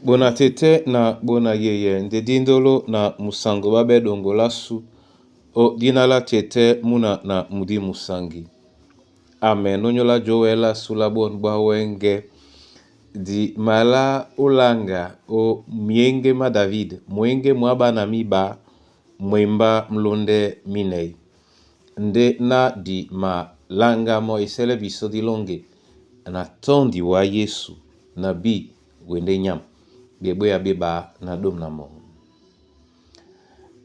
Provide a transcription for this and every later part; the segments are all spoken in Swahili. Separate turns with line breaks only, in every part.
Bona tete na bona yeye ndedindolo na musango babe dongolasu o dinala tete muna na mudi musangi. Amen. Onyola joela sulabon bawenge di mala ulanga o mienge ma David mwenge mwaba na miba mwemba mlonde minei. Nde na di ma langa mo isele biso di longe na tondi wa Yesu na bi wende nyam. Gebo ya beba na dom na mo.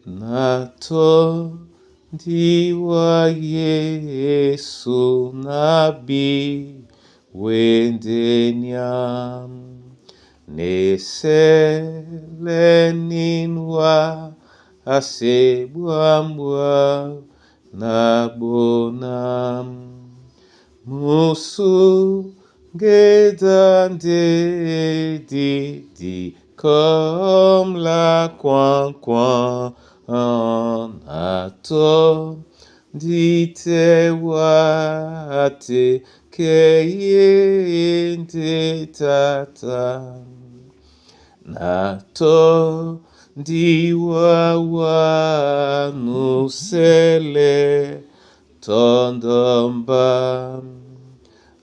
Na tondi wa Yesu na bi wende nyam. Nesele ninwa asebwambwa na bonam. Musu gedande di comme la coin ato dite wate keyende tata nato diwa nusele tondomba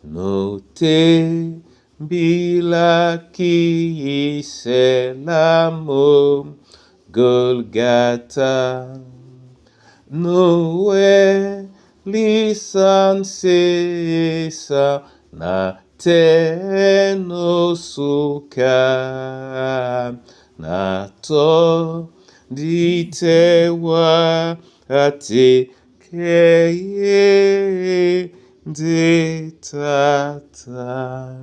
no te bila ki selamo Golgata no lisan sesa na teno suka na to ditewa ate keye de tata.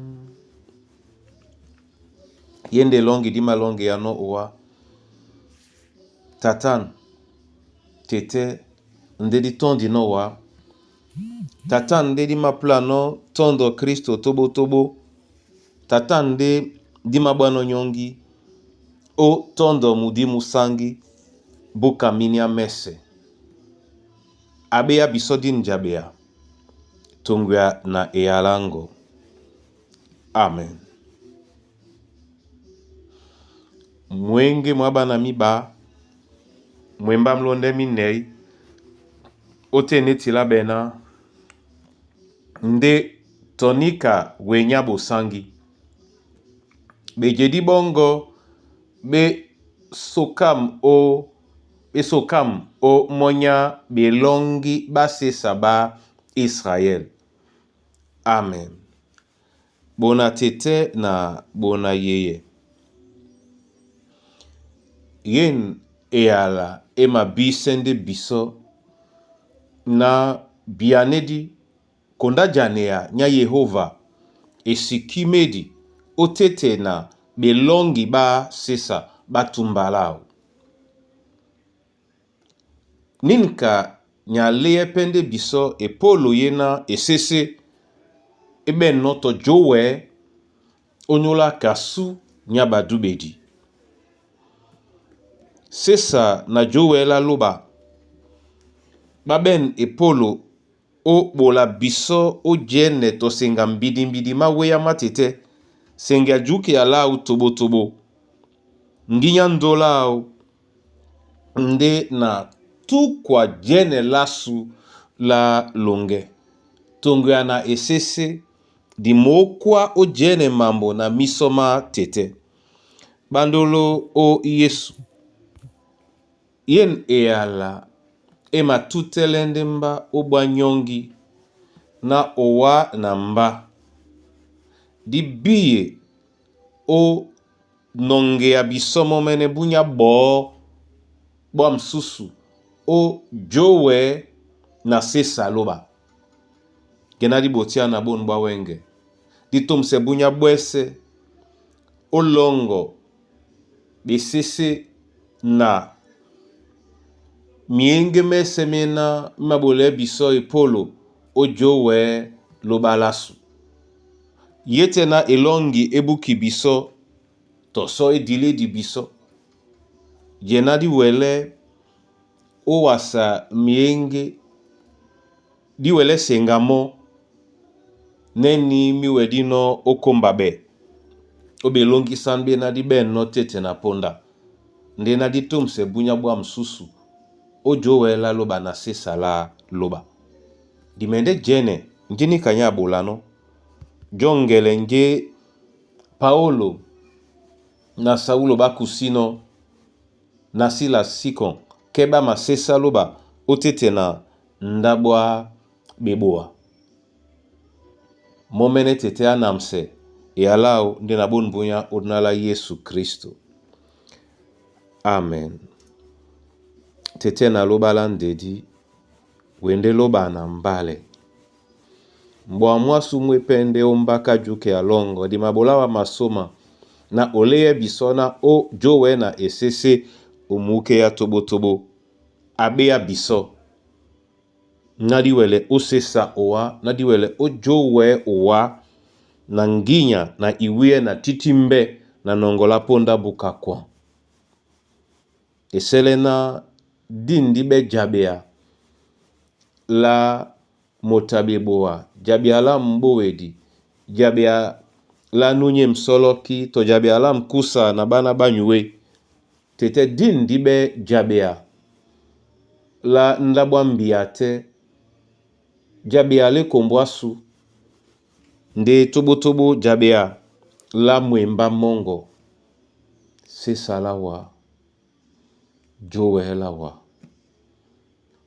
Yende longi dima longi ya no uwa. Tatan tete ndedi tondi no wa. Tatan ndedi ma plano tondo Kristo tobo tobo. Tatan ndedi dima bwano nyongi. O tondo mudi musangi. Buka minia mese. Abeya bisodi njabea. Tungwa na ealango. Amen. Mwenge mwaba na miba. Mwemba mlonde minei. Ote netila bena. Nde tonika wenyabo sangi. Be jedi bongo. Be sokam o monya belongi base saba Israel. Amen. Bona tete na bona yeye. Yen eala ema bisende biso na bianedi konda janea nya Yehova esikimedi otete na belongi ba sesa batumbalao. Ninka nya leye pende biso epolo yena esese ebe noto jowe onyola kasu nya badubedi. Sesa na jowe la loba baben epolo o bola biso o jene to senga mbidi ma weya matete senga juke ala u tobo tobo nginya ndola u nde na tu kwa jene lasu la longe tongwe na esese di mokwa o jene mambo na misoma tete bandolo o Yesu yen eala ema tutelende mba obanyongi na owa na mba di biye o nonge ya bisomo mene bunya bo msusu o jowe na sesa loba genadi botia na bon ba wenge di tomse bunya bwese o longo besese na mienge mesemena mabole biso epolo o jowe lobalasu yete na elongi ebuki biso toso edile di biso jenadi wele o wasa mienge di wele sengamo neni miwedino okombabe obe longi sanbe na di ben no tete na ponda nde na di tumse bunya bwa msusu ojo wela loba na sesa la loba dimende jene njini kanya bolano jongele nje Paulo na Saulo bakusino na sila sikon keba masesa loba otete na ndabwa beboa momene tete anamse yalao ndi na bonbunya odnala Yesu Kristo. Amen. Tete na loba landedi wende loba na mbale mbo amwasu mwepende ombaka juke alongo di mabolawa masoma na oleye bisona o jowe na esese omuke ya tobo abe biso nadiwele osesa owa nadiwele ojowe owa na nginya na iwie na titimbe na nongola ponda bukakwa eselena dindi be jabea la motabeboa jabea la mbowedi jabea la nunye msoloki to jabea la mkusa na bana banyue tete dindi be jabea la ndabwa mbiate jabea le kombwasu nde tobo jabea la mwemba mongo sesalawa jowe lawa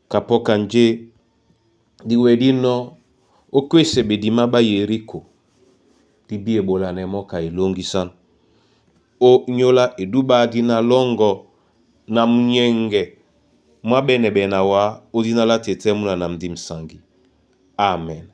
kapoka nje diwedino okwese bedima ba yeriko dibie bolane moka ilongisan o nyola eduba dina longo na mnyenge mwabene benawa odina la tete muna na mdimsangi. Amen.